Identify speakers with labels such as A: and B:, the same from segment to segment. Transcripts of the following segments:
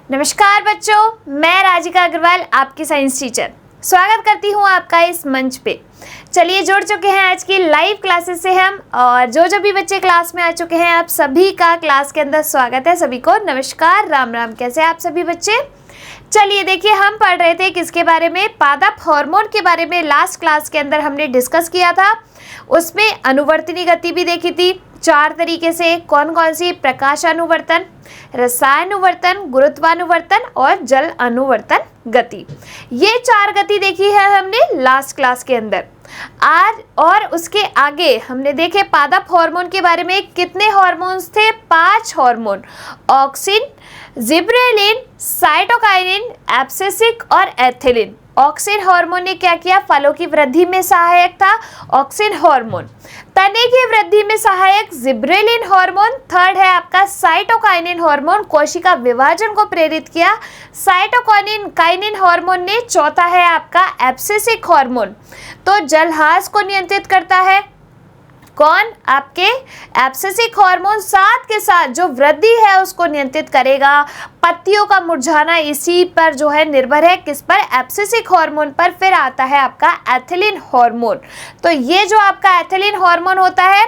A: नमस्कार बच्चों, मैं राजिका अग्रवाल आपकी साइंस टीचर स्वागत करती हूँ आपका इस मंच पे। चलिए जुड़ चुके हैं आज की लाइव क्लासेस से हम, और जो भी बच्चे क्लास में आ चुके हैं आप सभी का क्लास के अंदर स्वागत है। सभी को नमस्कार, राम राम। कैसे आप सभी बच्चे? चलिए देखिए, हम पढ़ रहे थे किसके बारे में, पादप हार्मोन के बारे में। लास्ट क्लास के अंदर हमने डिस्कस किया था, उसमें अनुवर्तनी गति भी देखी थी 4 तरीके से। कौन कौन सी? प्रकाशानुवर्तन, रसायनुवर्तन, गुरुत्वानुवर्तन और जल अनुवर्तन गति। ये 4 गति देखी है हमने लास्ट क्लास के अंदर। आज और उसके आगे हमने देखे पादप हार्मोन के बारे में। कितने हार्मोन्स थे? 5 hormone, auxin, gibberellin, cytokinin, abscisic और एथिलीन। ऑक्सिन हार्मोन ने क्या किया? फलों की वृद्धि में सहायक था ऑक्सिन हार्मोन। तने की वृद्धि में सहायक जिब्रेलिन हार्मोन। थर्ड है आपका साइटोकाइनिन हार्मोन, कोशिका विभाजन को प्रेरित किया साइटोकाइनिन हार्मोन ने। चौथा है आपका एब्सिसिक हार्मोन, तो जलहास को नियंत्रित करता है। कौन? आपके एब्सिसिक हार्मोन। साथ के साथ जो वृद्धि है उसको नियंत्रित करेगा। पत्तियों का मुरझाना इसी पर जो है निर्भर है, किस पर? एब्सिसिक हार्मोन पर। फिर आता है आपका एथिलीन हार्मोन। तो ये जो आपका एथिलीन हार्मोन होता है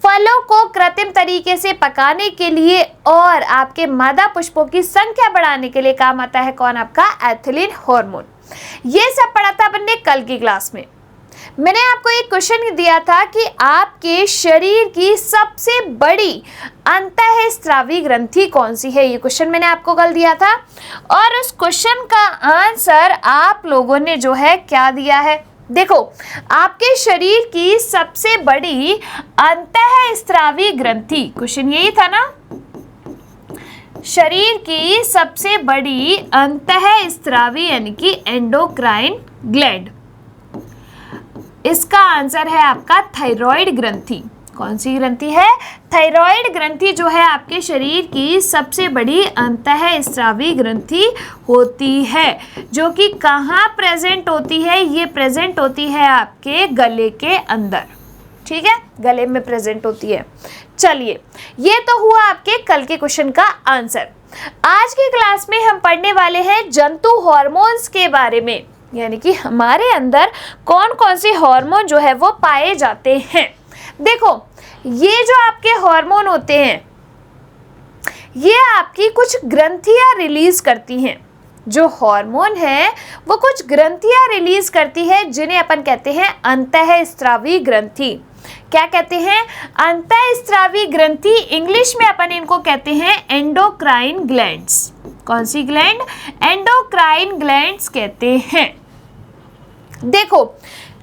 A: फलों को कृत्रिम तरीके से पकाने के लिए और आपके मादा पुष्पों की संख्या बढ़ाने के लिए काम आता है। कौन? आपका एथिलीन हार्मोन। ये सब पढ़ा था अपन ने कल की क्लास में। मैंने आपको एक क्वेश्चन दिया था कि आपके शरीर की सबसे बड़ी अंतःस्रावी ग्रंथि कौन सी है। ये क्वेश्चन मैंने आपको कल दिया था, और उस क्वेश्चन का आंसर आप लोगों ने जो है क्या दिया है। देखो, आपके शरीर की सबसे बड़ी अंतःस्रावी ग्रंथि, क्वेश्चन यही था ना, शरीर की सबसे बड़ी अंतःस्रावी यानी कि एंडोक्राइन ग्लैंड। इसका आंसर है आपका थायराइड ग्रंथि। कौन सी ग्रंथि है? थायराइड ग्रंथि जो है आपके शरीर की सबसे बड़ी अंतःस्रावी ग्रंथि होती है, जो कि कहाँ प्रेजेंट होती है? ये प्रेजेंट होती है आपके गले के अंदर। ठीक है, गले में प्रेजेंट होती है। चलिए, ये तो हुआ आपके कल के क्वेश्चन का आंसर। आज की क्लास में हम पढ़ने वाले हैं जंतु हार्मोन्स के बारे में, यानी कि हमारे अंदर कौन कौन से हार्मोन जो है वो पाए जाते हैं। देखो, ये जो आपके हार्मोन होते हैं ये आपकी कुछ ग्रंथियां रिलीज करती हैं। जो हार्मोन है वो कुछ ग्रंथियां रिलीज करती है, जिन्हें अपन कहते हैं अंतःस्रावी ग्रंथि। क्या कहते हैं? अंतःस्रावी ग्रंथि। इंग्लिश में अपन इनको कहते हैं एंडोक्राइन ग्लैंड्स। कौन सी ग्लैंड? एंडोक्राइन ग्लैंड्स कहते हैं। देखो,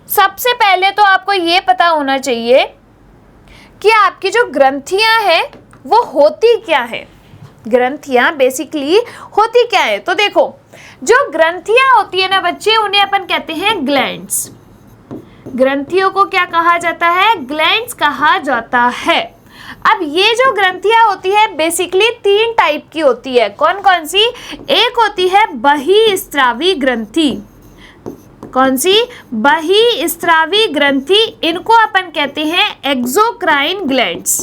A: सबसे पहले तो आपको ये पता होना चाहिए कि आपकी जो ग्रंथियां हैं वो होती क्या है। ग्रंथियां बेसिकली होती क्या है? तो देखो, जो ग्रंथियां होती है ना बच्चे, उन्हें अपन कहते हैं ग्लैंड्स। ग्रंथियों को क्या कहा जाता है? ग्लैंड्स कहा जाता है। अब ये जो ग्रंथियां होती है बेसिकली 3 टाइप की होती है। कौन कौन सी? एक होती है बहिस्रावी ग्रंथि। कौन सी? बहिस्रावी ग्रंथि। इनको अपन कहते हैं एक्सोक्राइन ग्लैंड्स।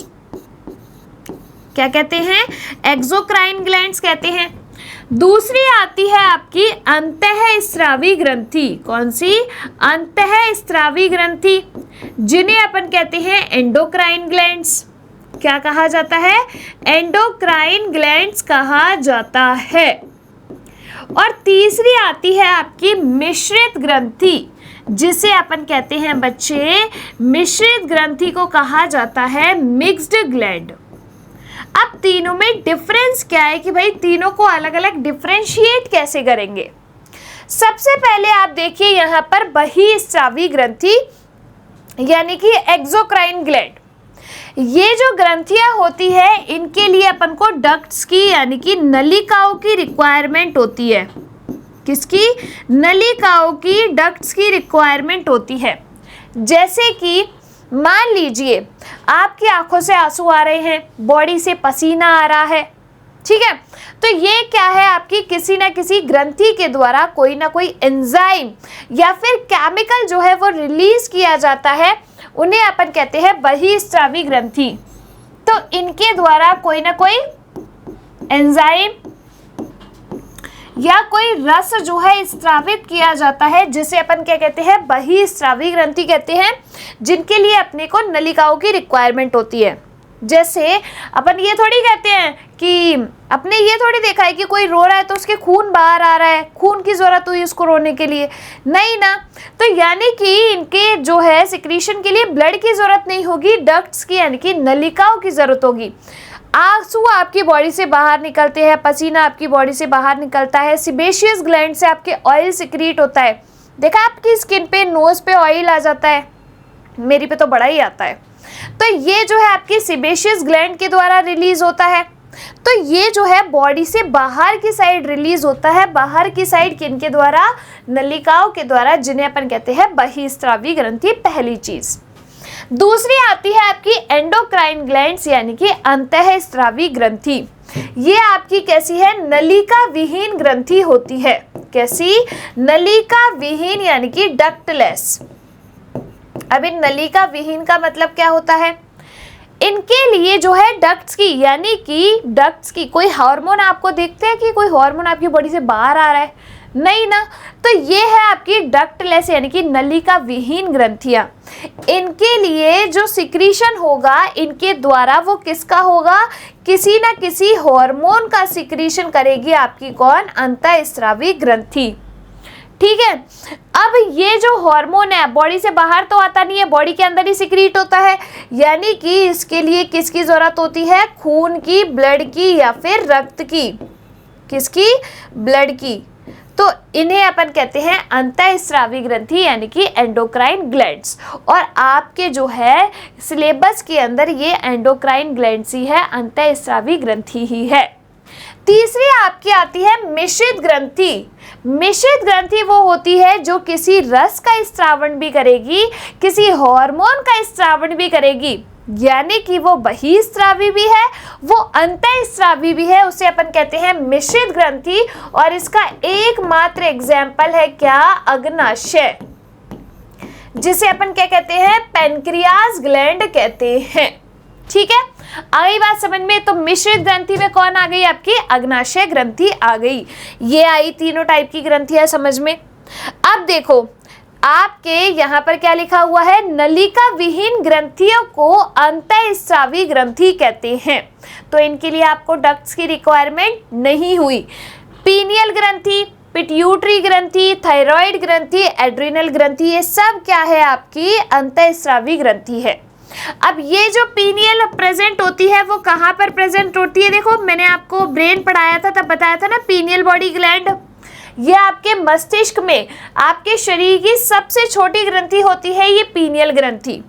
A: क्या कहते हैं? एक्सोक्राइन ग्लैंड्स कहते हैं। दूसरी आती है आपकी अंतःस्रावी ग्रंथि। कौन सी? अंतःस्रावी ग्रंथि, जिन्हें अपन कहते हैं एंडोक्राइन ग्लैंड्स। क्या कहा जाता है? एंडोक्राइन ग्लैंड्स कहा जाता है। और तीसरी आती है आपकी मिश्रित ग्रंथि, जिसे अपन कहते हैं बच्चे, मिश्रित ग्रंथि को कहा जाता है मिक्स्ड ग्लैंड। अब तीनों में डिफरेंस क्या है कि भाई तीनों को अलग अलग डिफरेंशिएट कैसे करेंगे। सबसे पहले आप देखिए यहाँ पर बहिस्रावी ग्रंथि यानी कि एक्सोक्राइन ग्लैंड। ये जो ग्रंथियां होती है इनके लिए अपन को डक्ट्स की यानी कि नलिकाओं की रिक्वायरमेंट होती है। किसकी? नलिकाओं की, डक्ट्स की रिक्वायरमेंट होती है। जैसे कि मान लीजिए आपकी आंखों से आंसू आ रहे हैं, बॉडी से पसीना आ रहा है, ठीक है, तो ये क्या है? आपकी किसी ना किसी ग्रंथि के द्वारा कोई ना कोई एंजाइम या फिर केमिकल जो है वो रिलीज किया जाता है, उन्हें अपन कहते हैं बहिस्रावी ग्रंथि। तो इनके द्वारा कोई ना कोई एंजाइम या कोई रस जो है स्त्रावित किया जाता है, जिसे अपन क्या कहते हैं, बहिस्रावी ग्रंथि कहते हैं, जिनके लिए अपने को नलिकाओं की रिक्वायरमेंट होती है। जैसे अपन ये थोड़ी कहते हैं कि अपने ये थोड़ी देखा है कि कोई रो रहा है तो उसके खून बाहर आ रहा है, खून की जरूरत हुई उसको रोने के लिए, नहीं ना। तो यानी कि इनके जो है सिक्रीशन के लिए ब्लड की जरूरत नहीं होगी, डक्ट्स की यानी कि नलिकाओं की जरूरत होगी। आंसू आपकी बॉडी से बाहर निकलते हैं, पसीना आपकी बॉडी से बाहर निकलता है, सीबेशियस ग्लैंड से आपके ऑयल सिक्रीट होता है। देखा आपकी स्किन पे, नोज पे ऑयल आ जाता है, मेरी पे तो बड़ा ही आता है। तो ये जो है आपकी सीबेशियस ग्लैंड के द्वारा रिलीज होता है। तो ये जो है बॉडी से बाहर की साइड रिलीज होता है। बाहर की साइड किनके द्वारा, नलिकाओं के द्वारा, जिन्हें अपन कहते हैं बहिस्रावी ग्रंथि, पहली चीज। दूसरी आती है आपकी एंडोक्राइन ग्लैंड्स यानी कि अंतःस्रावी ग्रंथि। ये आपकी कैसी है, नलिका विहीन ग्रंथि होती है। कैसी, नलिका विहीन यानी कि डक्टलेस। अब इन नलिका विहीन का मतलब क्या होता है, इनके लिए जो है डक्ट्स की यानी कि डक्ट्स की, कोई हार्मोन आपको देखते हैं कि कोई हार्मोन आपकी बॉडी से बाहर आ रहा है, नहीं ना। तो ये है आपकी डक्टलेस यानी कि नलिका विहीन ग्रंथियां। इनके लिए जो सिक्रीशन होगा इनके द्वारा, वो किसका होगा, किसी ना किसी हार्मोन का सिक्रीशन करेगी आपकी कौन, अंतःस्रावी ग्रंथि। ठीक है। अब ये जो हार्मोन है बॉडी से बाहर तो आता नहीं है, बॉडी के अंदर ही सिक्रीट होता है, यानी कि इसके लिए किसकी जरूरत होती है, खून की, ब्लड की या फिर रक्त की। किसकी, ब्लड की। तो इन्हें अपन कहते हैं अंतःस्रावी ग्रंथि यानी कि एंडोक्राइन ग्लैंड्स। और आपके जो है सिलेबस के अंदर ये एंडोक्राइन ग्लैंड्स ही है, अंतःस्रावी ग्रंथि ही है। तीसरी आपकी आती है मिश्रित ग्रंथि। मिश्रित ग्रंथि वो होती है जो किसी रस का स्त्रावण भी करेगी, किसी हार्मोन का स्त्रावण भी करेगी, यानी कि वो बहिस्रावी भी है, वो अंतःस्रावी भी है, उसे अपन कहते हैं मिश्रित ग्रंथि। और इसका एकमात्र एग्जाम्पल है क्या, अग्नाशय, जिसे अपन क्या कहते हैं, पैनक्रियाज ग्लैंड कहते हैं। ठीक है, आई बात समझ में। तो मिश्रित ग्रंथि में कौन आ गई, आपकी अग्नाशय ग्रंथि आ गई। ये आई तीनों टाइप की ग्रंथियां समझ में। अब देखो आपके यहाँ पर क्या लिखा हुआ है, नलिका विहीन ग्रंथियों को अंतःस्रावी ग्रंथि कहते हैं। तो इनके लिए आपको डक्ट्स की रिक्वायरमेंट नहीं हुई। पीनियल ग्रंथि, पिट्यूटरी ग्रंथि, थायराइड ग्रंथि, एड्रिनल ग्रंथि, ये सब क्या है, आपकी अंतःस्रावी ग्रंथि है। अब ये जो पीनियल प्रेजेंट होती है वो कहाँ पर प्रेजेंट होती है, देखो मैंने आपको ब्रेन पढ़ाया था तब बताया था ना, पीनियल बॉडी ग्लैंड, ये आपके मस्तिष्क में आपके शरीर की सबसे छोटी ग्रंथि होती है, ये पीनियल ग्रंथि।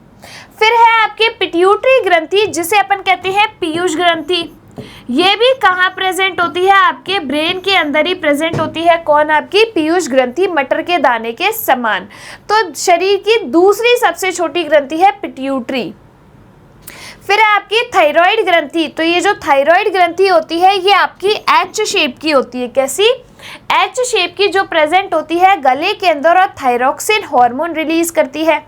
A: फिर है आपके पिट्यूटरी ग्रंथि, जिसे अपन कहते हैं पीयूष ग्रंथि। ये भी कहाँ प्रेजेंट होती है, आपके ब्रेन के अंदर ही प्रेजेंट होती है। कौन, आपकी पीयूष ग्रंथि, मटर के दाने के समान। तो शरीर की दूसरी सबसे छोटी ग्रंथि है पिट्यूटरी। फिर है आपकी थायराइड ग्रंथि। तो ये जो थायराइड ग्रंथि होती है ये आपकी एच शेप की होती है। कैसी, एच शेप की, जो प्रेजेंट होती है गले के अंदर और थायरोक्सिन हार्मोन रिलीज करती है।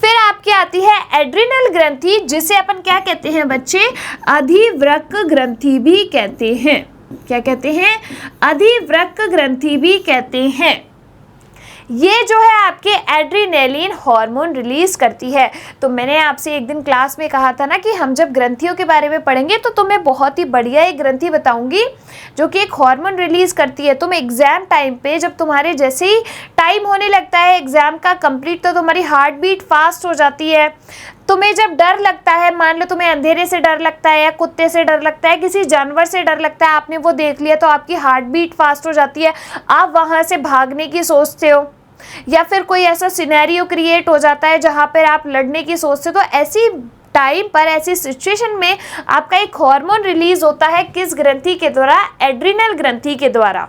A: फिर आपकी आती है एड्रिनल ग्रंथि, जिसे अपन क्या कहते हैं बच्चे, अधिवृक्क ग्रंथि भी कहते हैं। क्या कहते हैं, अधिवृक्क ग्रंथि भी कहते हैं। ये जो है आपके एड्रिनेलिन हार्मोन रिलीज करती है। तो मैंने आपसे एक दिन क्लास में कहा था ना कि हम जब ग्रंथियों के बारे में पढ़ेंगे तो तुम्हें बहुत ही बढ़िया एक ग्रंथि बताऊंगी जो कि एक हार्मोन रिलीज करती है। तुम एग्जाम टाइम पे जब तुम्हारे जैसे ही टाइम होने लगता है एग्जाम का कंप्लीट, तो तुम्हारी हार्ट बीट फास्ट हो जाती है। तुम्हें जब डर लगता है, मान लो तुम्हें अंधेरे से डर लगता है या कुत्ते से डर लगता है, किसी जानवर से डर लगता है, आपने वो देख लिया तो आपकी हार्ट बीट फास्ट हो जाती है, आप वहाँ से भागने की सोचते हो, या फिर कोई ऐसा सिनेरियो क्रिएट हो जाता है जहाँ पर आप लड़ने की सोचते हो। तो ऐसी टाइम पर, ऐसी सिचुएशन में आपका एक हार्मोन रिलीज होता है, किस ग्रंथि के द्वारा, एड्रिनल ग्रंथि के द्वारा,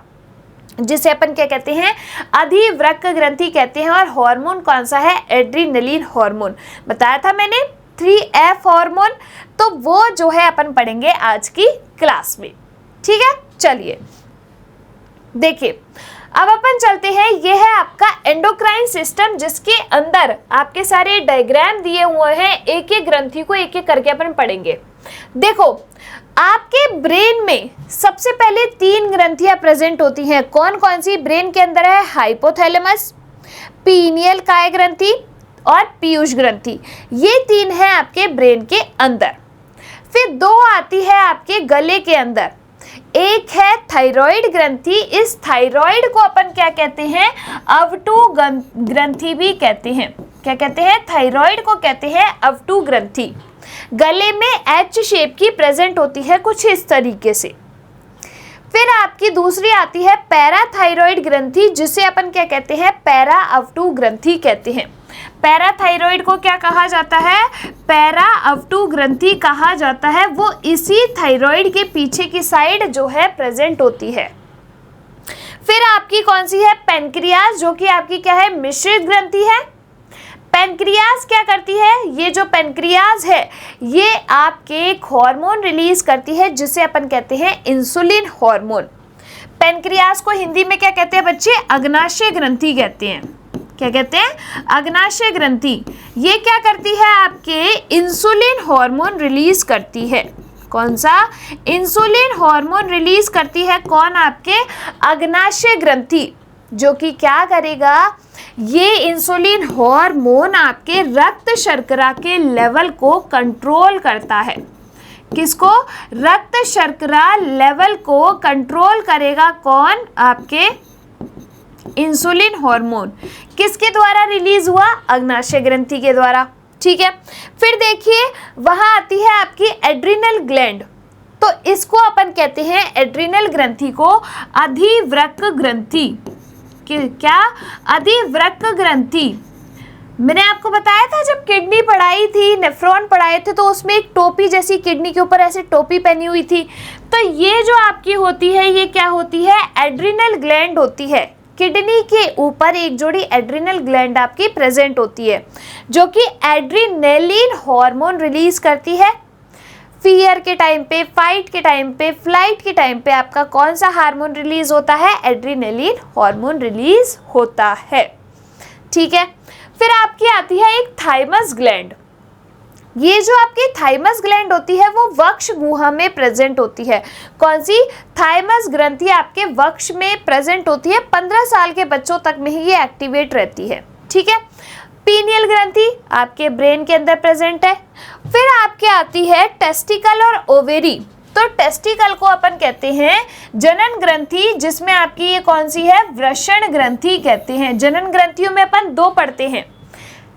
A: जिसे अपन क्या कहते हैं, अधिवृक्क ग्रंथि कहते हैं। और हार्मोन कौन सा है, एड्रिनलिन हार्मोन। बताया था मैंने 3F हार्मोन, तो वो जो है अपन पढ़ेंगे आज की क्लास में। ठीक है, चलिए देखिए अब अपन चलते हैं। ये है आपका एंडोक्राइन सिस्टम, जिसके अंदर आपके सारे डायग्राम दिए हुए हैं, एक एक ग्रंथि को एक एक करके अपन पढ़ेंगे। देखो आपके ब्रेन में सबसे पहले 3 ग्रंथियां प्रेजेंट होती हैं। कौन कौन सी ब्रेन के अंदर है? हाइपोथैलेमस, पीनियल काय ग्रंथि और पीयूष ग्रंथि। ये 3 है आपके ब्रेन के अंदर। फिर 2 आती है आपके गले के अंदर। एक है थायराइड ग्रंथि। इस थायराइड को अपन क्या कहते हैं? अवटु ग्रंथि भी कहते हैं। क्या कहते हैं? थायराइड को कहते हैं अवटु ग्रंथि। गले में एच शेप की प्रेजेंट होती है कुछ इस तरीके से। फिर आपकी दूसरी आती है पैराथायरॉइड ग्रंथि, जिसे अपन क्या कहते हैं? पैरा अवटु ग्रंथि कहते हैं। पैराथायरॉइड को क्या कहा जाता है? पैरा अवटु ग्रंथि कहा जाता है। वो इसी थायराइड के पीछे की साइड जो है प्रेजेंट होती है। फिर आपकी कौन सी है? पेनक्रियाज, जो कि आपकी क्या है? मिश्रित ग्रंथि है। पेनक्रियाज क्या करती है? ये जो पेनक्रियाज है ये आपके एक हार्मोन रिलीज करती है जिसे अपन कहते हैं इंसुलिन हार्मोन। पेनक्रियाज को हिंदी में क्या कहते हैं बच्चे? अग्नाशय ग्रंथि कहते हैं। क्या कहते हैं? अग्नाशय ग्रंथि। ये क्या करती है? आपके इंसुलिन हार्मोन रिलीज करती है। कौन सा? इंसुलिन हार्मोन रिलीज करती है। कौन? आपके अग्नाशय ग्रंथि, जो कि क्या करेगा? ये इंसुलिन हार्मोन आपके रक्त शर्करा के लेवल को कंट्रोल करता है। किसको? रक्त शर्करा लेवल को कंट्रोल करेगा। कौन? आपके इंसुलिन हार्मोन। किसके द्वारा रिलीज हुआ? अग्नाशय ग्रंथि के द्वारा। ठीक है। फिर देखिए वहां आती है आपकी एड्रिनल ग्लैंड। तो इसको अपन कहते हैं, एड्रिनल ग्रंथि को अधिवृक्क ग्रंथि। क्या? अधिवृक्क ग्रंथि। मैंने आपको बताया था जब किडनी पढ़ाई थी, नेफ्रॉन पढ़ाए थे, तो उसमें एक टोपी जैसी किडनी के ऊपर ऐसे टोपी पहनी हुई थी। तो ये जो आपकी होती है ये क्या होती है? एड्रिनल ग्लैंड होती है। किडनी के ऊपर एक जोड़ी एड्रिनल ग्लैंड आपकी प्रेजेंट होती है, जो कि एड्रिनेलिन हार्मोन रिलीज करती है। फियर के टाइम पे, फाइट के टाइम पे, फ्लाइट के टाइम पे आपका कौन सा हार्मोन रिलीज होता है? एड्रिनेलिन हार्मोन रिलीज होता है। ठीक है। फिर आपकी आती है एक थाइमस ग्लैंड। ये जो आपकी थाइमस ग्लैंड होती है वो वक्ष गुहा में प्रेजेंट होती है। कौन सी? थाइमस ग्रंथि आपके वक्ष में प्रेजेंट होती है। 15 साल के बच्चों तक में ही ये एक्टिवेट रहती है। ठीक है। पीनियल ग्रंथि आपके ब्रेन के अंदर प्रेजेंट है। फिर आपके आती है टेस्टिकल और ओवेरी। तो टेस्टिकल को अपन कहते हैं जनन ग्रंथि, जिसमें आपकी ये कौन सी है? वृषण ग्रंथि कहते हैं। जनन ग्रंथियों में अपन 2 पढ़ते हैं।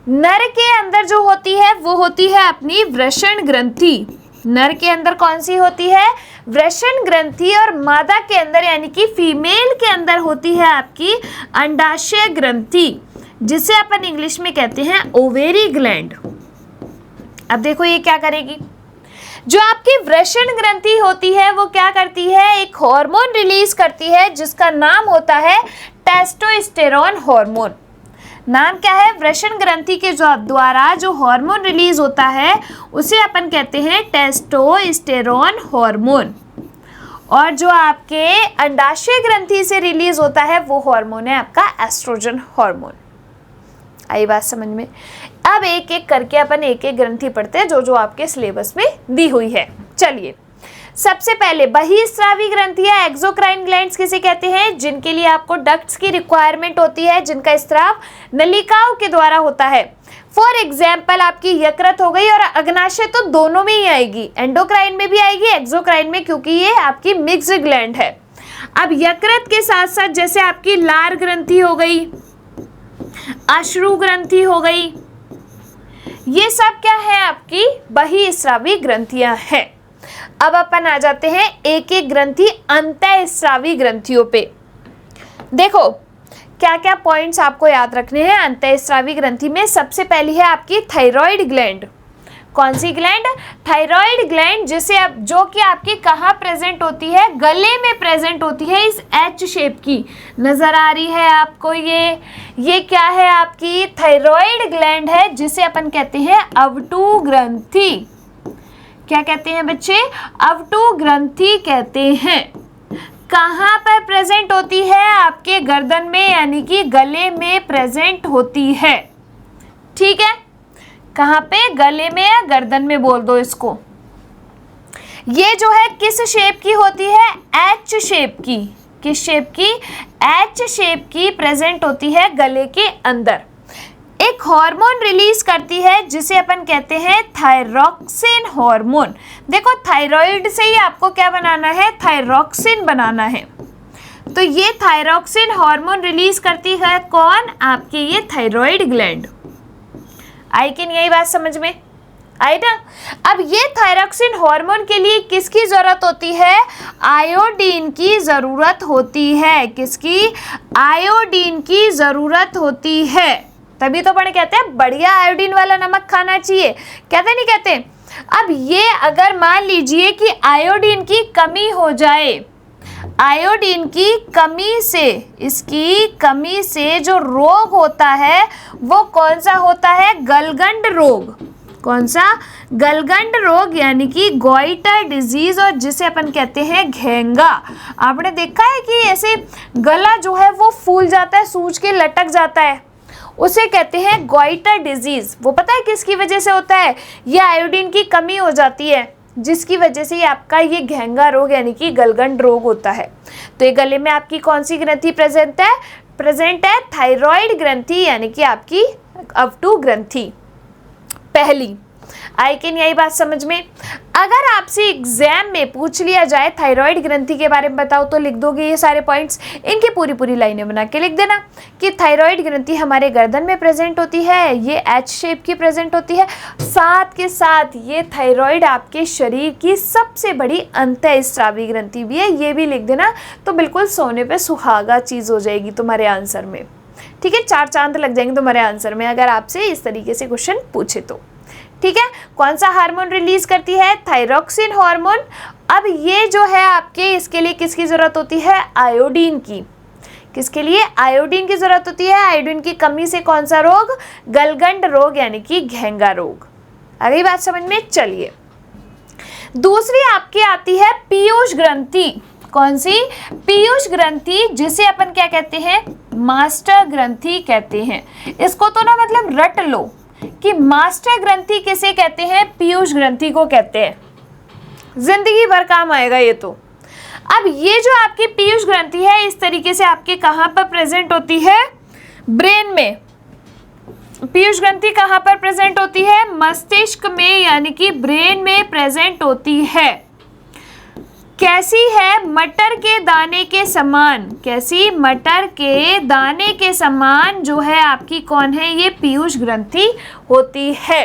A: नर के अंदर जो होती है वो होती है अपनी वृषण ग्रंथि। नर के अंदर कौन सी होती है? वृषण ग्रंथि। और मादा के अंदर यानी कि फीमेल के अंदर होती है आपकी अंडाशय ग्रंथि, जिसे अपन इंग्लिश में कहते हैं ओवेरी ग्लैंड। अब देखो ये क्या करेगी? जो आपकी वृषण ग्रंथि होती है वो क्या करती है? एक हार्मोन रिलीज करती है जिसका नाम होता है टेस्टोस्टेरोन हार्मोन। नाम क्या है? वृषण ग्रंथि के द्वारा जो हार्मोन रिलीज होता है उसे अपन कहते हैं टेस्टोस्टेरोन हार्मोन। और जो आपके अंडाशय ग्रंथि से रिलीज होता है वो हार्मोन है आपका एस्ट्रोजन हार्मोन। आई बात समझ में? अब एक एक करके अपन एक एक ग्रंथि पढ़ते हैं जो जो आपके सिलेबस में दी हुई है। चलिए, सबसे पहले बहिस्रावी ग्रंथियां एक्सोक्राइन ग्लैंड्स किसे कहते हैं? जिनके लिए आपको डक्ट्स की रिक्वायरमेंट होती है, जिनका स्त्राव नलिकाओं के द्वारा होता है। फॉर एग्जाम्पल आपकी यकृत हो गई, और अग्नाशय तो दोनों में ही आएगी, एंडोक्राइन में भी आएगी, एक्सोक्राइन में, क्योंकि ये आपकी मिक्स्ड ग्लैंड है। अब यकृत के साथ साथ जैसे आपकी लार ग्रंथि हो गई, अश्रु ग्रंथि हो गई, ये सब क्या है? आपकी बहिस्रावी ग्रंथियां हैं। अब अपन आ जाते हैं एक एक ग्रंथि अंतःस्रावी ग्रंथियों पे। देखो क्या क्या पॉइंट्स आपको याद रखने हैं अंतःस्रावी ग्रंथि में। सबसे पहली है आपकी थायराइड ग्लैंड। कौन सी ग्लैंड? थायराइड ग्लैंड, जिसे अब जो कि आपकी कहाँ प्रेजेंट होती है? गले में प्रेजेंट होती है, इस एच शेप की नजर आ रही है आपको। ये क्या है? आपकी थायराइड ग्लैंड है, जिसे अपन कहते हैं अवटु ग्रंथि। क्या कहते हैं बच्चे? अवटु ग्रंथि कहते हैं। कहाँ पर प्रेजेंट होती है? आपके गर्दन में, यानी कि गले में प्रेजेंट होती है। ठीक है। कहाँ पे? गले में या गर्दन में बोल दो इसको। ये जो है किस शेप की होती है? एच शेप की। किस शेप की? एच शेप की प्रेजेंट होती है गले के अंदर। एक हार्मोन रिलीज करती है जिसे अपन कहते हैं थायरॉक्सिन हार्मोन। देखो थायराइड से ही आपको क्या बनाना है? थायरॉक्सिन बनाना है। तो ये थायरॉक्सिन हार्मोन रिलीज करती है कौन? आपकी ये थायराइड ग्लैंड। आई कि नहीं आई बात समझ में? आई ना? अब ये थायरॉक्सिन हार्मोन के लिए किसकी जरूरत होती है? आयोडीन की जरूरत होती है। किसकी? आयोडीन की जरूरत होती है। तभी तो बड़े कहते हैं बढ़िया आयोडीन वाला नमक खाना चाहिए, कहते नहीं कहते? अब ये अगर मान लीजिए कि आयोडीन की कमी हो जाए, आयोडीन की कमी से, इसकी कमी से जो रोग होता है वो कौन सा होता है? गलगंड रोग। कौन सा? गलगंड रोग, यानी कि गोइटर डिजीज, और जिसे अपन कहते हैं घेंगा। आपने देखा है कि ऐसे गला जो है वो फूल जाता है, सूज के लटक जाता है, उसे कहते हैं गोइटर डिजीज। वो पता है किसकी वजह से होता है? ये आयोडीन की कमी हो जाती है, जिसकी वजह से आपका ये घेंगा रोग यानी कि गलगंड रोग होता है। तो ये गले में आपकी कौन सी ग्रंथि प्रेजेंट है? प्रेजेंट है थायराइड ग्रंथि, यानी कि आपकी अवटु ग्रंथि पहली। आई कि नहीं आई बात समझ में? अगर आपसे एग्जाम में पूछ लिया जाए थायराइड ग्रंथि के बारे में बताओ, तो लिख दोगे ये सारे पॉइंट्स, इनकी पूरी पूरी लाइनें बना के लिख देना कि थायराइड ग्रंथि हमारे गर्दन में प्रेजेंट होती है, ये एच शेप की प्रेजेंट होती है, साथ के साथ ये थायराइड आपके शरीर की सबसे बड़ी अंतःस्रावी ग्रंथि भी है। ये भी लिख देना, तो बिल्कुल सोने पे सुहागा चीज़ हो जाएगी तुम्हारे आंसर में। ठीक है, 4 चांद लग जाएंगे तुम्हारे आंसर में अगर आपसे इस तरीके से क्वेश्चन पूछे तो। ठीक है, कौन सा हार्मोन रिलीज करती है? Thyroxine hormone. अब ये जो है आपके, इसके लिए किसकी जरूरत होती है? आयोडीन की। किसके लिए? आयोडीन की जरूरत होती है। आयोडीन की कमी से कौन सा रोग? गलगंड रोग, यानी कि घेंगा रोग। आ गई बात समझ में? चलिए, दूसरी आपकी आती है पीयूष ग्रंथि। कौन सी? पीयूष ग्रंथि, जिसे अपन क्या कहते हैं? मास्टर ग्रंथि कहते हैं। इसको तो ना मतलब रट लो कि मास्टर ग्रंथि किसे कहते हैं? पीयूष ग्रंथि को कहते हैं। जिंदगी भर काम आएगा ये तो। अब ये जो आपकी पीयूष ग्रंथि है, इस तरीके से आपके कहाँ पर प्रेजेंट होती है? ब्रेन में। पीयूष ग्रंथि कहाँ पर प्रेजेंट होती है? मस्तिष्क में, यानी कि ब्रेन में प्रेजेंट होती है। कैसी है? मटर के दाने के समान। कैसी? मटर के दाने के समान जो है आपकी कौन है? ये पीयूष ग्रंथि होती है।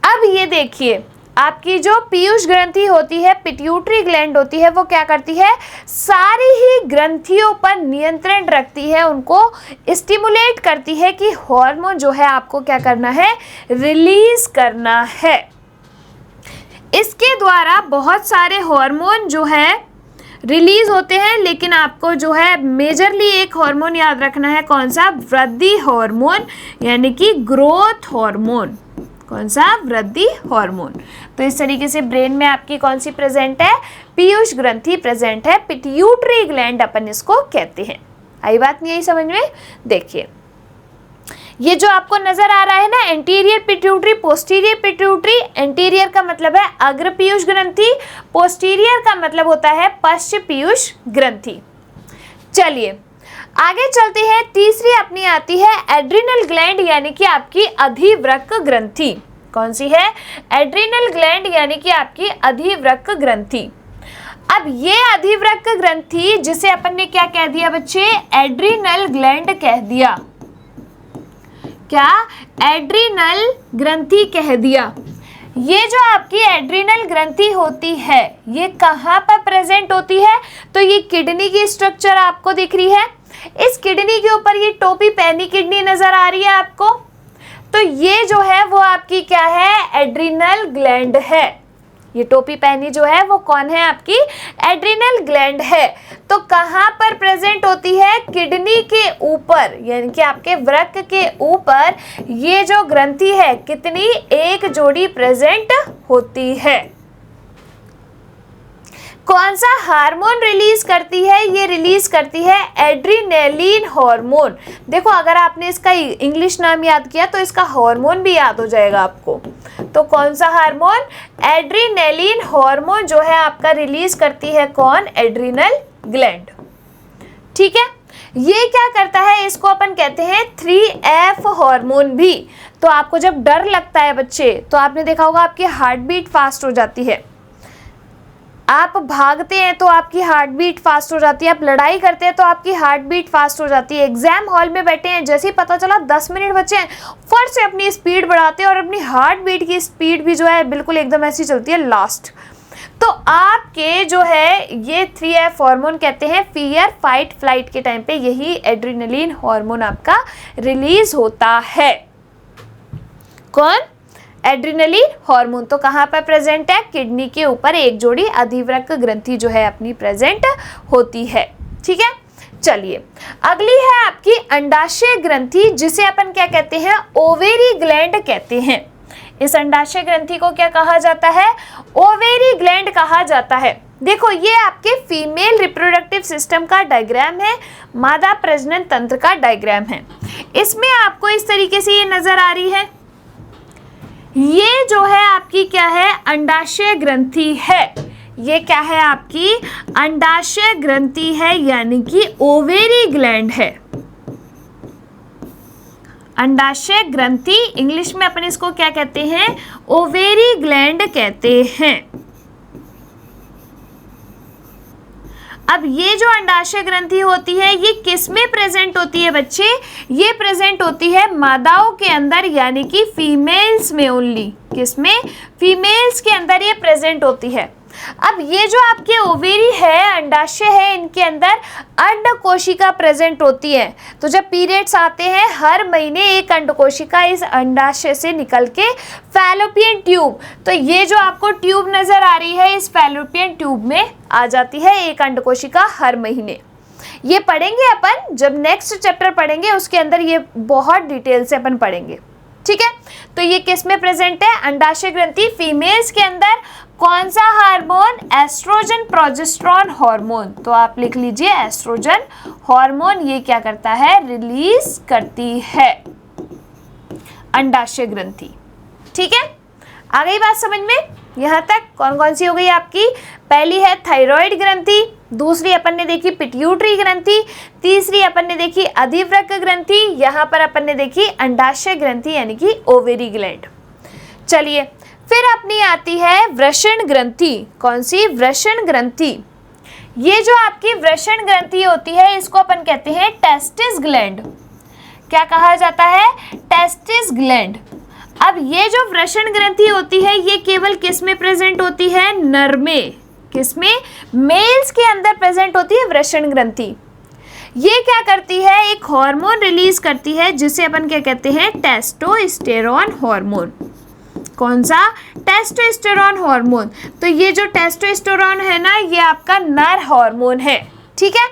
A: अब ये देखिए, आपकी जो पीयूष ग्रंथि होती है, पिट्यूटरी ग्लैंड होती है, वो क्या करती है? सारी ही ग्रंथियों पर नियंत्रण रखती है, उनको स्टिमुलेट करती है कि हार्मोन जो है आपको क्या करना है? रिलीज करना है। इसके द्वारा बहुत सारे हार्मोन जो है रिलीज होते हैं, लेकिन आपको जो है मेजरली एक हार्मोन याद रखना है। कौन सा? वृद्धि हार्मोन, यानी कि ग्रोथ हार्मोन। कौन सा? वृद्धि हार्मोन। तो इस तरीके से ब्रेन में आपकी कौन सी प्रेजेंट है? पीयूष ग्रंथि प्रेजेंट है। पिट्यूटरी ग्लैंड अपन इसको कहते हैं। आई बात नहीं आई समझ में? देखिए, ये जो आपको नजर आ रहा है ना, anterior pituitary, posterior pituitary. Anterior का मतलब है अग्र पीयूष ग्रंथि, पोस्टीरियर का मतलब होता है पश्च पीयूष ग्रंथि। चलिए आगे चलते हैं। तीसरी अपनी आती है एड्रिनल ग्लैंड, यानी कि आपकी अधिवृक्क ग्रंथि। कौन सी है? एड्रिनल ग्लैंड, यानी कि आपकी अधिवृक्क ग्रंथि। अब ये अधिवृक्क ग्रंथि, जिसे अपन ने क्या कह दिया बच्चे? एड्रिनल ग्लैंड कह दिया। क्या? एड्रिनल ग्रंथि कह दिया। ये जो आपकी एड्रिनल ग्रंथि होती है, ये कहाँ पर प्रेजेंट होती है? तो ये किडनी की स्ट्रक्चर आपको दिख रही है। इस किडनी के ऊपर ये टोपी पहनी किडनी नजर आ रही है आपको। तो ये जो है वो आपकी क्या है? एड्रिनल ग्लैंड है। ये टोपी पहनी जो है वो कौन है? आपकी एड्रिनल ग्लैंड है। तो कहाँ पर प्रेजेंट होती है? किडनी के ऊपर, यानी कि आपके वृक्क के ऊपर ये जो ग्रंथि है, कितनी? एक जोड़ी प्रेजेंट होती है। कौन सा हार्मोन रिलीज करती है? ये रिलीज करती है एड्रिनेलिन हार्मोन। देखो, अगर आपने इसका इंग्लिश नाम याद किया तो इसका हार्मोन भी याद हो जाएगा आपको। तो कौन सा हार्मोन? एड्रीनेलिन हार्मोन जो है आपका रिलीज करती है कौन? Adrenal gland. ठीक है, ये क्या करता है? इसको अपन कहते हैं 3F हार्मोन भी। तो आपको जब डर लगता है बच्चे, तो आपने देखा होगा आपकी हार्ट बीट फास्ट हो जाती है, आप भागते हैं तो आपकी हार्ट बीट फास्ट हो जाती है, आप लड़ाई करते हैं तो आपकी हार्ट बीट फास्ट हो जाती है। एग्जाम हॉल में बैठे हैं, जैसे ही पता चला 10 मिनट बचे हैं, फट से अपनी स्पीड बढ़ाते हैं और अपनी हार्ट बीट की स्पीड भी जो है बिल्कुल एकदम ऐसी चलती है लास्ट। तो आपके जो है ये 3F हार्मोन कहते हैं फियर फाइट फ्लाइट के टाइम पे यही एड्रिनलिन हार्मोन आपका रिलीज होता है। कौन? Adrenaline hormone. तो कहाँ पर प्रेजेंट है? किडनी के ऊपर एक जोड़ी अधिवृक्क ग्रंथि जो है अपनी प्रेजेंट होती है। ठीक है, चलिए अगली है आपकी अंडाशय ग्रंथि, जिसे अपन क्या कहते हैं? ओवेरी ग्लैंड कहते हैं। इस अंडाशय ग्रंथि को क्या कहा जाता है? ओवेरी ग्लैंड कहा जाता है। देखो ये आपके फीमेल रिप्रोडक्टिव सिस्टम का डायग्राम है, मादा प्रजनन तंत्र का डायग्राम है। इसमें आपको इस तरीके से ये नजर आ रही है, ये जो है आपकी क्या है? अंडाशय ग्रंथि है। ये क्या है? आपकी अंडाशय ग्रंथि है, यानी कि ओवेरी ग्लैंड है। अंडाशय ग्रंथि इंग्लिश में अपन इसको क्या कहते हैं? ओवेरी ग्लैंड कहते हैं। अब ये जो अंडाशय ग्रंथि होती है ये किस में प्रेजेंट होती है बच्चे? ये प्रेजेंट होती है मादाओं के अंदर, यानी कि फीमेल्स में ओनली। किस में? फीमेल्स के अंदर ये प्रेजेंट होती है। अब ये जो आपके ओवेरी है, अंडाशय है, इनके अंदर अंड कोशिका प्रेजेंट होती है। तो जब पीरियड्स आते हैं हर महीने एक अंड कोशिका इस अंडाशय से निकल के फैलोपियन ट्यूब, तो ये जो आपको ट्यूब नजर आ रही है इस फैलोपियन ट्यूब में आ जाती है एक अंड कोशिका हर महीने। ये पढ़ेंगे अपन जब नेक्स्ट चैप्टर पढ़ेंगे, उसके अंदर ये बहुत डिटेल से अपन पढ़ेंगे। ठीक है, तो ये किस में प्रेजेंट है? अंडाशय ग्रंथि फीमेल्स के अंदर। कौन सा हार्मोन? Oestrogen progesterone hormone. तो आप लिख लीजिए एस्ट्रोजन हार्मोन ये क्या करता है? रिलीज करती है अंडाशय ग्रंथि। ठीक है, आ गई बात समझ में? यहाँ तक कौन कौन सी हो गई आपकी? पहली है थायराइड ग्रंथि, दूसरी अपन ने देखी पिट्यूटरी ग्रंथि, तीसरी अपन ने देखी अधिवृक्क ग्रंथि, यहाँ पर अपन ने देखी अंडाशय ग्रंथि यानी कि ओवेरी ग्लैंड। चलिए फिर अपनी आती है वृषण ग्रंथि। कौन सी? वृषण ग्रंथि। ये जो आपकी वृषण ग्रंथि होती है इसको अपन कहते हैं टेस्टिस ग्लैंड। क्या कहा जाता है? Testis gland. अब ये जो वृषण ग्रंथि होती है ये केवल किस में प्रेजेंट होती है? नर में। किस में? मेल्स के अंदर प्रेजेंट होती है वृषण ग्रंथि। ये क्या करती है? एक हार्मोन रिलीज करती है जिसे अपन क्या कहते हैं? Testosterone hormone. कौन सा? Testosterone hormone. तो ये जो टेस्टोस्टेरोन है ना ये आपका नर हार्मोन है। ठीक है,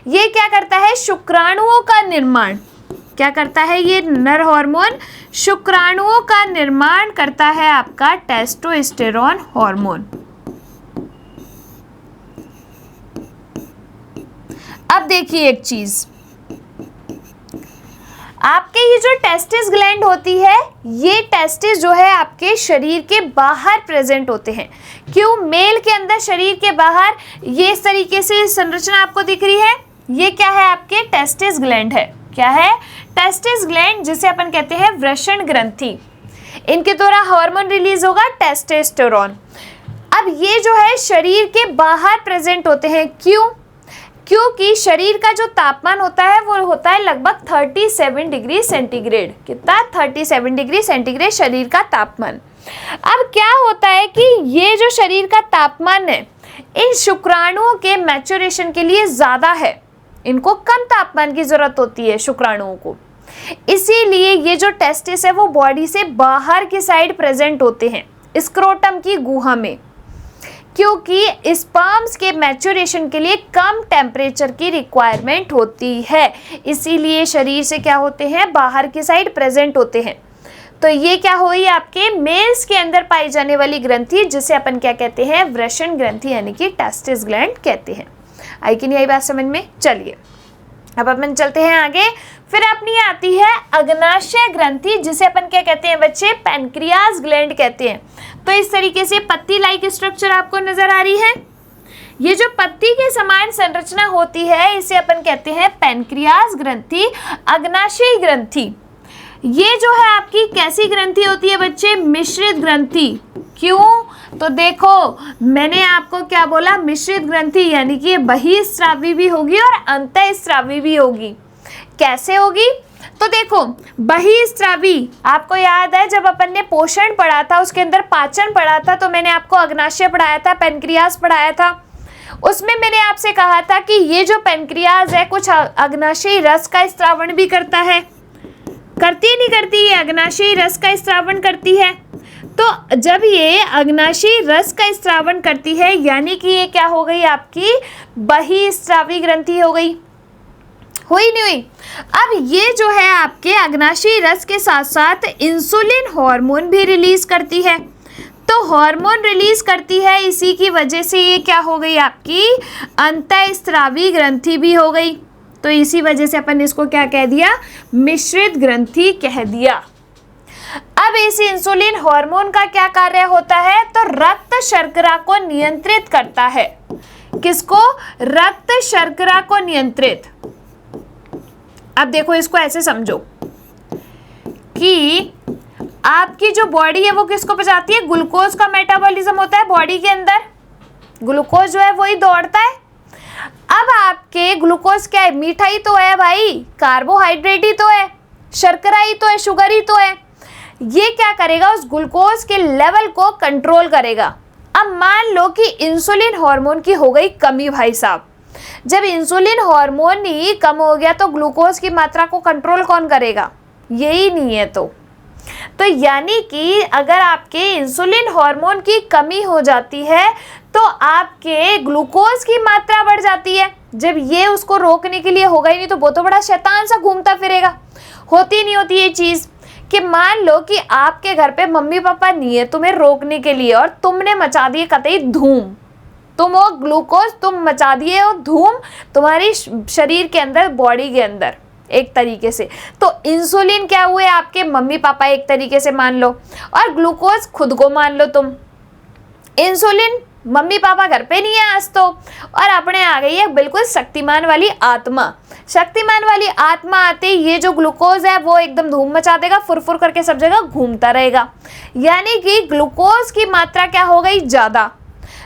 A: ये क्या करता है? शुक्राणुओं का निर्माण। क्या करता है ये नर हार्मोन? शुक्राणुओं का निर्माण करता है आपका टेस्टोस्टेरोन हार्मोन। अब देखिए एक चीज, आपके ये जो टेस्टिस ग्लैंड होती है ये टेस्टिस जो है आपके शरीर के बाहर प्रेजेंट होते हैं। क्यों? मेल के अंदर शरीर के बाहर ये इस तरीके से संरचना आपको दिख रही है, ये क्या है? आपके टेस्टिस ग्लैंड है। क्या है? टेस्टिस ग्लैंड, जिसे अपन कहते हैं वृषण ग्रंथि। इनके द्वारा हार्मोन रिलीज होगा टेस्टोस्टेरोन। अब ये जो है शरीर के बाहर प्रेजेंट होते हैं। क्यों? क्योंकि शरीर का जो तापमान होता है वो होता है लगभग 37 डिग्री सेंटीग्रेड। कितना? 37 डिग्री सेंटीग्रेड शरीर का तापमान। अब क्या होता है कि ये जो शरीर का तापमान है इन शुक्राणुओं के मैच्योरेशन के लिए ज़्यादा है, इनको कम तापमान की ज़रूरत होती है शुक्राणुओं को। इसीलिए ये जो टेस्टिस है वो बॉडी से बाहर की साइड प्रेजेंट होते हैं, स्क्रोटम की गुहा में, क्योंकि स्पर्म्स के मैच्योरेशन के लिए कम टेम्परेचर की रिक्वायरमेंट होती है। इसीलिए शरीर से क्या होते हैं? बाहर की साइड प्रेजेंट होते हैं। तो ये क्या हुई? आपके मेल्स के अंदर पाई जाने वाली ग्रंथि जिसे अपन क्या कहते हैं? वृषण ग्रंथि यानी कि टेस्टिस ग्लैंड कहते हैं। आई कि नहीं आई बात समझ में? चलिए अब अपन चलते हैं आगे। फिर अपनी आती है अग्नाशय ग्रंथि, जिसे अपन क्या कहते हैं बच्चे, पैनक्रियाज ग्लैंड कहते हैं। तो इस तरीके से पत्ती लाइक स्ट्रक्चर आपको नजर आ रही है। ये जो पत्ती के समान संरचना होती है इसे अपन कहते हैं पैनक्रियाज ग्रंथि, अग्नाशयी ग्रंथि। ये जो है आपकी कैसी ग्रंथि होती है बच्चे, मिश्रित ग्रंथि। क्यों? तो देखो मैंने आपको क्या बोला, मिश्रित ग्रंथि, यानी कि ये बहिस्रावी भी होगी और अंतःस्रावी भी होगी। कैसे होगी? तो देखो बहिस्रावी, आपको याद है जब अपन ने पोषण पढ़ा था उसके अंदर पाचन पढ़ा था, तो मैंने आपको अग्नाशय पढ़ाया था, पैनक्रियाज पढ़ाया था। उसमें मैंने आपसे कहा था कि ये जो पैनक्रियाज है कुछ अग्नाशयी रस का स्त्रावण भी करता है। करती नहीं करती? ये अग्नाशयी रस का स्त्रावण करती है। तो जब ये अग्नाशयी रस का स्त्रावण करती है यानी कि ये क्या हो गई, आपकी बहिस्रावी ग्रंथि हो गई। हुई नहीं हुई? अब ये जो है आपके अग्नाशयी रस के साथ साथ इंसुलिन हार्मोन भी रिलीज करती है। तो हार्मोन रिलीज करती है, इसी की वजह से ये क्या हो गई, आपकी अंतःस्रावी ग्रंथि भी हो गई। तो इसी वजह से अपन इसको क्या कह दिया, मिश्रित ग्रंथि कह दिया। अब इस इंसुलिन हार्मोन का क्या कार्य होता है, तो रक्त शर्करा को नियंत्रित करता है। किसको? रक्त शर्करा को नियंत्रित। अब देखो इसको ऐसे समझो कि आपकी जो बॉडी है वो किसको बचाती है, ग्लूकोज का मेटाबॉलिज्म होता है बॉडी के अंदर, ग्लूकोज जो है वही दौड़ता है। अब आपके ग्लूकोज क्या है, मीठा ही तो है भाई, कार्बोहाइड्रेट ही तो है, शर्करा ही तो है, शुगर ही तो है। ये क्या करेगा, उस ग्लूकोज के लेवल को कंट्रोल करेगा। अब मान लो कि इंसुलिन हार्मोन की हो गई कमी भाई साहब, जब इंसुलिन हार्मोन ही कम हो गया तो ग्लूकोज की मात्रा को कंट्रोल कौन करेगा, यही नहीं है। तो यानी कि अगर आपके इंसुलिन हार्मोन की कमी हो जाती है तो आपके ग्लूकोज की मात्रा बढ़ जाती है। जब ये उसको रोकने के लिए होगा ही नहीं तो वो तो बड़ा शैतान सा घूमता फिरेगा। होती नहीं होती ये चीज़ कि मान लो कि आपके घर पे मम्मी पापा नहीं है तुम्हें रोकने के लिए और तुमने मचा दिए कतई धूम, तुम वो ग्लूकोज तुम मचा दिए हो धूम तुम्हारी शरीर के अंदर, बॉडी के अंदर एक तरीके से। तो इंसुलिन क्या हुए, आपके मम्मी पापा एक तरीके से मान लो, और ग्लूकोज खुद को मान लो तुम। इंसुलिन मम्मी पापा घर पे नहीं है आज तो, और अपने आ गई है बिल्कुल शक्तिमान वाली आत्मा। शक्तिमान वाली आत्मा आते ही ये जो ग्लूकोज है वो एकदम धूम मचा देगा, फुरफुर करके सब जगह घूमता रहेगा। यानी कि ग्लूकोज की मात्रा क्या हो गई, ज़्यादा।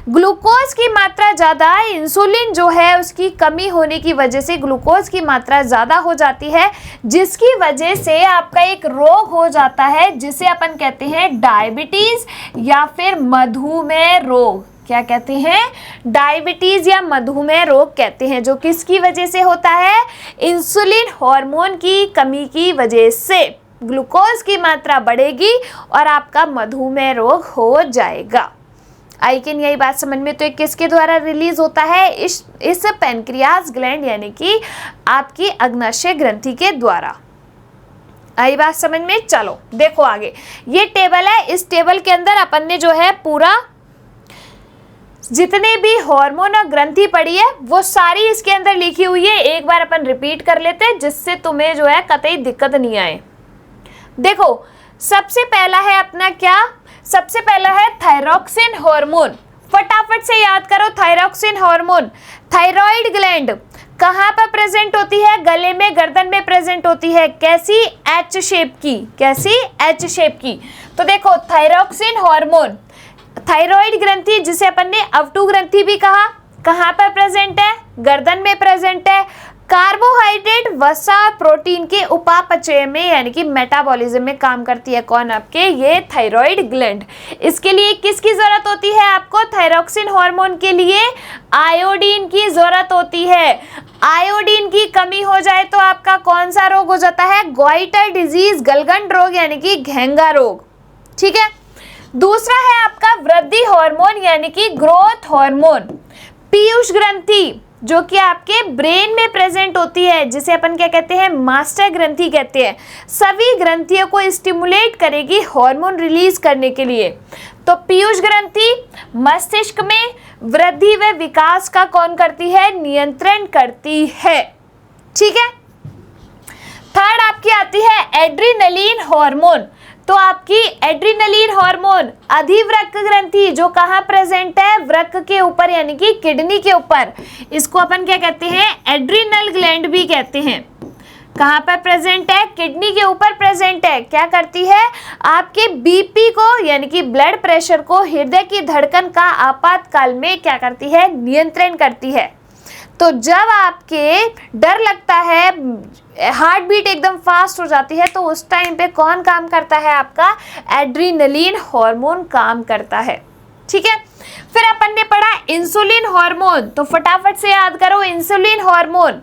A: ग्लूकोज की मात्रा ज़्यादा, इंसुलिन जो है उसकी कमी होने की वजह से ग्लूकोज की मात्रा ज़्यादा हो जाती है, जिसकी वजह से आपका एक रोग हो जाता है जिसे अपन कहते हैं डायबिटीज़ या फिर मधुमेह रोग। क्या कहते हैं, डायबिटीज़ या मधुमेह रोग कहते हैं, जो किसकी वजह से होता है, इंसुलिन हार्मोन की कमी की वजह से ग्लूकोज की मात्रा बढ़ेगी और आपका मधुमेह रोग हो जाएगा। आई कैन यही बात समझ में। तो ये किसके द्वारा रिलीज होता है, इस पैनक्रियाज ग्लैंड यानी कि आपकी अग्नाशय ग्रंथि के द्वारा। आई बात समझ में। चलो देखो आगे, ये टेबल है, इस टेबल के अंदर अपन ने जो है पूरा जितने भी हार्मोन और ग्रंथि पड़ी है वो सारी इसके अंदर लिखी हुई है। एक बार अपन रिपीट कर लेते हैं जिससे तुम्हें जो है कतई दिक्कत नहीं आए। देखो सबसे पहला है अपना क्या, सबसे पहला है थायरॉक्सिन हार्मोन। फटाफट से याद करो, थायरॉक्सिन हार्मोन। थायराइड ग्लैंड कहाँ पर प्रेजेंट होती है, गले में, गर्दन में प्रेजेंट होती है। कैसी, एच शेप की। कैसी, एच शेप की। तो देखो थायरॉक्सिन हार्मोन, थायराइड ग्रंथि जिसे अपन ने अवटु ग्रंथि भी कहा, कहाँ पर प्रेजेंट है, गर्दन में प्रेजेंट है। कार्बोहाइड्रेट, वसा, प्रोटीन के उपापचय में यानी कि मेटाबॉलिज्म में काम करती है कौन, आपके ये थायराइड ग्लैंड। इसके लिए किसकी जरूरत होती है आपको, थायरॉक्सिन हार्मोन के लिए आयोडीन की जरूरत होती है। आयोडीन की कमी हो जाए तो आपका कौन सा रोग हो जाता है, गॉइटर डिजीज, गलगंड रोग यानी कि घेंगा रोग। ठीक है। दूसरा है आपका वृद्धि हार्मोन यानी कि ग्रोथ हार्मोन। पीयूष ग्रंथि जो कि आपके ब्रेन में प्रेजेंट होती है, जिसे अपन क्या कहते हैं, मास्टर ग्रंथि कहते हैं। सभी ग्रंथियों को स्टिमुलेट करेगी हार्मोन रिलीज करने के लिए। तो पीयूष ग्रंथि मस्तिष्क में वृद्धि व विकास का कौन करती है, नियंत्रण करती है। ठीक है। थर्ड आपकी आती है एड्रिनलिन हार्मोन। तो आपकी एड्रिनलिन हार्मोन अधिवृक्क ग्रंथि जो कहाँ प्रेजेंट है, वृक्क के ऊपर यानी कि किडनी के ऊपर, इसको अपन क्या कहते हैं, एड्रिनल ग्लैंड भी कहते हैं। कहाँ पर प्रेजेंट है, किडनी के ऊपर प्रेजेंट है। क्या करती है, आपके बीपी को यानी कि ब्लड प्रेशर को, हृदय की धड़कन का आपातकाल में क्या करती है, नियंत्रण करती है। तो जब आपके डर लगता है, हार्ट बीट एकदम फास्ट हो जाती है, तो उस टाइम पे कौन काम करता है, आपका एड्रिनलिन हार्मोन काम करता है। ठीक है। फिर अपन ने पढ़ा इंसुलिन हार्मोन। तो फटाफट से याद करो, इंसुलिन हार्मोन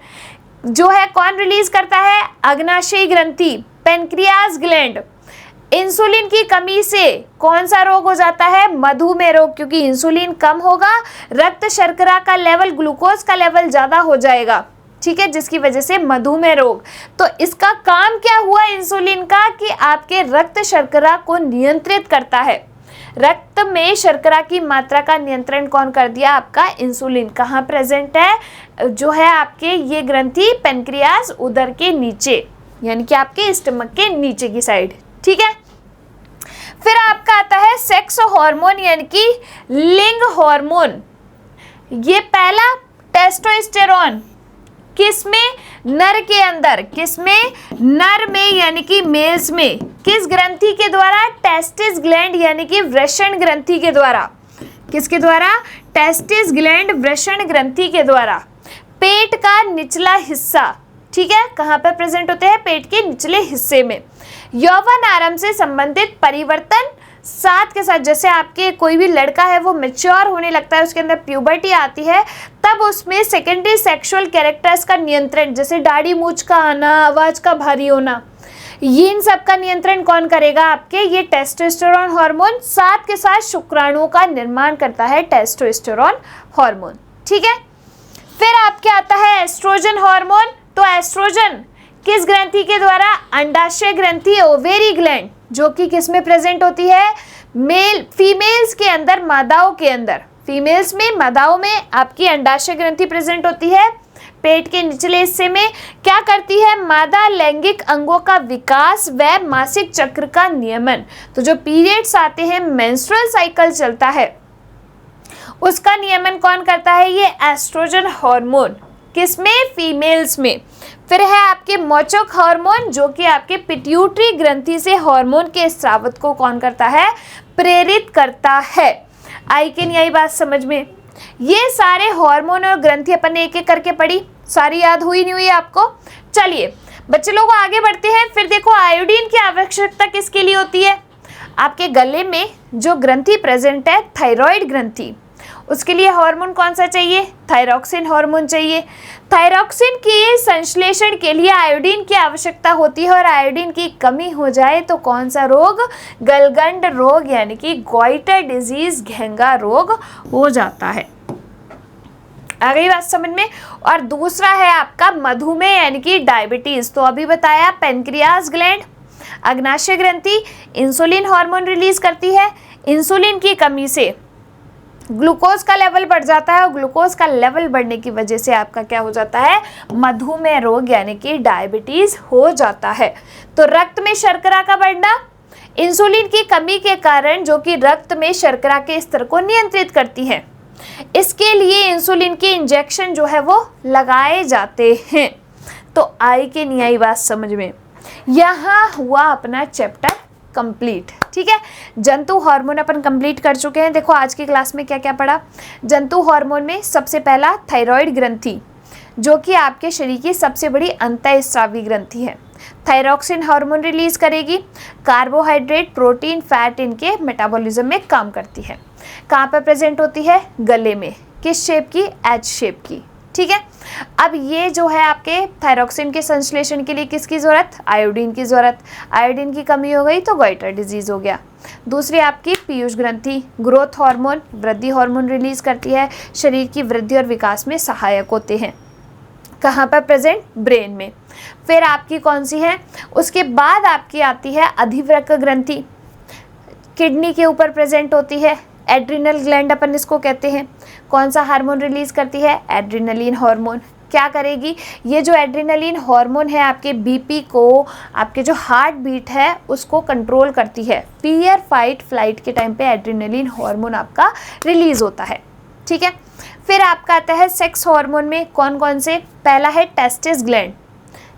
A: जो है कौन रिलीज करता है, अग्नाशयी ग्रंथि, पेनक्रियास ग्लैंड। इंसुलिन की कमी से कौन सा रोग हो जाता है, मधुमेह रोग, क्योंकि इंसुलिन कम होगा, रक्त शर्करा का लेवल, ग्लूकोज का लेवल ज्यादा हो जाएगा। ठीक है, जिसकी वजह से मधुमेह रोग। तो इसका काम क्या हुआ इंसुलिन का, कि आपके रक्त शर्करा को नियंत्रित करता है। रक्त में शर्करा की मात्रा का नियंत्रण कौन कर दिया, आपका इंसुलिन। कहाँ प्रेजेंट है, जो है आपके ये ग्रंथि पेनक्रियास उदर के नीचे, यानी कि आपके स्टमक के नीचे की साइड। ठीक है। फिर आपका आता है सेक्स हार्मोन यानी कि लिंग हार्मोन। ये पहला टेस्टोस्टेरोन किसमें, नर के अंदर, किसमें, नर में यानी कि मेल्स में। किस ग्रंथि के द्वारा, टेस्टिस ग्लैंड यानी कि वृषण ग्रंथि के द्वारा। किसके द्वारा, टेस्टिस ग्लैंड वृषण ग्रंथि के द्वारा। पेट का निचला हिस्सा, ठीक है, कहाँ पर प्रेजेंट होते हैं, पेट के निचले हिस्से में। यौवन आरंभ से संबंधित परिवर्तन साथ के साथ, जैसे आपके कोई भी लड़का है वो मैच्योर होने लगता है, उसके अंदर प्यूबर्टी आती है, तब उसमें सेकेंडरी सेक्सुअल कैरेक्टर्स का नियंत्रण, जैसे दाढ़ी मूंछ का आना, आवाज का भारी होना, ये इन सब का नियंत्रण कौन करेगा, आपके ये टेस्टोस्टेरोन हार्मोन। साथ के साथ शुक्राणुओं का निर्माण करता है टेस्टोस्टेरोन हार्मोन। ठीक है। फिर आपके आता है एस्ट्रोजन हार्मोन। तो एस्ट्रोजन किस ग्रंथि के द्वारा, अंडाशय ग्रंथि, ओवेरी ग्लैंड, जो कि किस में प्रेजेंट होती है, फीमेल्स के अंदर, मादाओं के अंदर। फीमेल्स में, मादाओं में आपकी अंडाशय ग्रंथि प्रेजेंट होती है पेट के निचले हिस्से में। क्या करती है, मादा लैंगिक अंगों का विकास व मासिक चक्र का नियमन। तो जो पीरियड्स आते हैं, मेंस्ट्रुअल साइकिल चलता है, उसका नियमन कौन करता है, ये एस्ट्रोजन हार्मोन। किसमें, फीमेल्स में। फिर है आपके मोचक हार्मोन, जो कि आपके पिट्यूटरी ग्रंथि से हार्मोन के स्रावत को कौन करता है, प्रेरित करता है। आई कि नहीं आई बात समझ में। ये सारे हार्मोन और ग्रंथि अपन ने एक एक करके पढ़ी, सारी याद हुई नहीं हुई आपको। चलिए बच्चे लोग आगे बढ़ते हैं। फिर देखो आयोडीन की आवश्यकता किसके लिए होती है, आपके गले में जो ग्रंथि प्रेजेंट है, थायराइड ग्रंथि, उसके लिए हार्मोन कौन सा चाहिए, थायरॉक्सिन हार्मोन चाहिए। थायरॉक्सिन के संश्लेषण के लिए आयोडीन की आवश्यकता होती है, और आयोडीन की कमी हो जाए तो कौन सा रोग, गलगंड रोग यानी कि गॉइटर डिजीज, घेंगा रोग हो जाता है। आ गई बात समझ में। और दूसरा है आपका मधुमेह यानी कि डायबिटीज। तो अभी बताया पेनक्रियास ग्लैंड, अग्नाशय ग्रंथि इंसुलिन हार्मोन रिलीज करती है। इंसुलिन की कमी से ग्लूकोज का लेवल बढ़ जाता है, और ग्लूकोज का लेवल बढ़ने की वजह से आपका क्या हो जाता है, मधुमेह रोग यानी कि डायबिटीज हो जाता है। तो रक्त में शर्करा का बढ़ना, इंसुलिन की कमी के कारण, जो कि रक्त में शर्करा के स्तर को नियंत्रित करती है, इसके लिए इंसुलिन के इंजेक्शन जो है वो लगाए जाते हैं। तो आई कि नहीं आई बात समझ में। यहाँ हुआ अपना चैप्टर कंप्लीट। ठीक है, जंतु हार्मोन अपन कंप्लीट कर चुके हैं। देखो आज की क्लास में क्या क्या पढ़ा। जंतु हार्मोन में सबसे पहला थायराइड ग्रंथि, जो कि आपके शरीर की सबसे बड़ी अंतःस्रावी ग्रंथि है। थायरॉक्सिन हार्मोन रिलीज करेगी, कार्बोहाइड्रेट, प्रोटीन, फैट इनके मेटाबॉलिज्म में काम करती है। कहाँ पर प्रेजेंट होती है, गले में। किस शेप की, एच शेप की। ठीक है। अब ये जो है आपके थायरॉक्सिन के संश्लेषण के लिए किसकी जरूरत, आयोडीन की जरूरत। आयोडीन की कमी हो गई तो गॉइटर डिजीज हो गया। दूसरी आपकी पीयूष ग्रंथि, ग्रोथ हार्मोन, वृद्धि हार्मोन रिलीज करती है, शरीर की वृद्धि और विकास में सहायक होते हैं। कहाँ पर प्रेजेंट, ब्रेन में। फिर आपकी कौन सी है, उसके बाद आपकी आती है अधिवृक्क ग्रंथि, किडनी के ऊपर प्रेजेंट होती है, एड्रिनल ग्लैंड अपन इसको कहते हैं। कौन सा हार्मोन रिलीज करती है? Adrenaline hormone. क्या करेगी? ये जो एड्रेनलिन हार्मोन है आपके बीपी को, आपके जो हार्ट बीट है उसको कंट्रोल करती है। फियर फाइट फ्लाइट के टाइम पे एड्रेनलिन हार्मोन आपका रिलीज होता है। ठीक है, फिर आपका आता है सेक्स हार्मोन में कौन कौन से? पहला है टेस्टिस ग्लैंड,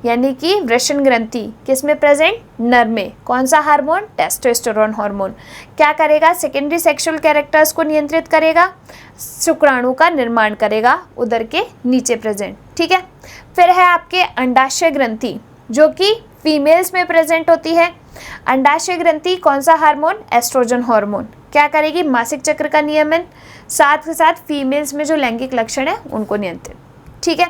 A: यानी कि वृषण ग्रंथि, किस में प्रेजेंट? नर में। कौन सा हार्मोन? Testosterone hormone. क्या करेगा? सेकेंडरी सेक्सुअल कैरेक्टर्स को नियंत्रित करेगा, शुक्राणु का निर्माण करेगा, उदर के नीचे प्रेजेंट। ठीक है, फिर है आपके अंडाशय ग्रंथि जो कि फीमेल्स में प्रेजेंट होती है। अंडाशय ग्रंथि कौन सा हार्मोन? Oestrogen hormone. क्या करेगी? मासिक चक्र का नियमन, साथ के साथ फीमेल्स में जो लैंगिक लक्षण है उनको नियंत्रित। ठीक है,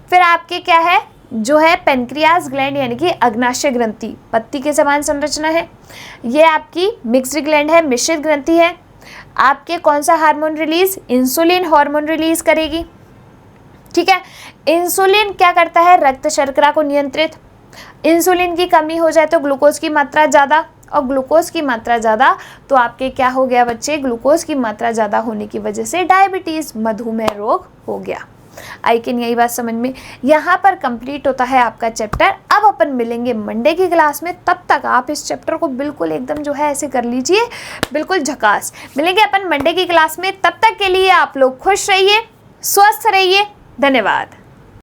A: फिर आपके क्या है जो है पेनक्रियास ग्लैंड यानी कि अग्नाशय ग्रंथि, पत्ती के समान संरचना है। ये आपकी मिक्स्ड ग्लैंड है, मिश्रित ग्रंथि है। आपके कौन सा hormone release? Insulin hormone release करेगी। ठीक है, इंसुलिन क्या करता है? रक्त शर्करा को नियंत्रित। इंसुलिन की कमी हो जाए तो ग्लूकोज की मात्रा ज़्यादा, और ग्लूकोज की मात्रा ज़्यादा तो आपके क्या हो गया बच्चे? ग्लूकोज की मात्रा ज़्यादा होने की वजह से डायबिटीज़, मधुमेह रोग हो गया। आई कैन यही बात समझ में? यहाँ पर कंप्लीट होता है आपका चैप्टर। अब अपन मिलेंगे मंडे की क्लास में, तब तक आप इस चैप्टर को बिल्कुल एकदम जो है ऐसे कर लीजिए, बिल्कुल झकास। मिलेंगे अपन मंडे की क्लास में, तब तक के लिए आप लोग खुश रहिए, स्वस्थ रहिए। धन्यवाद।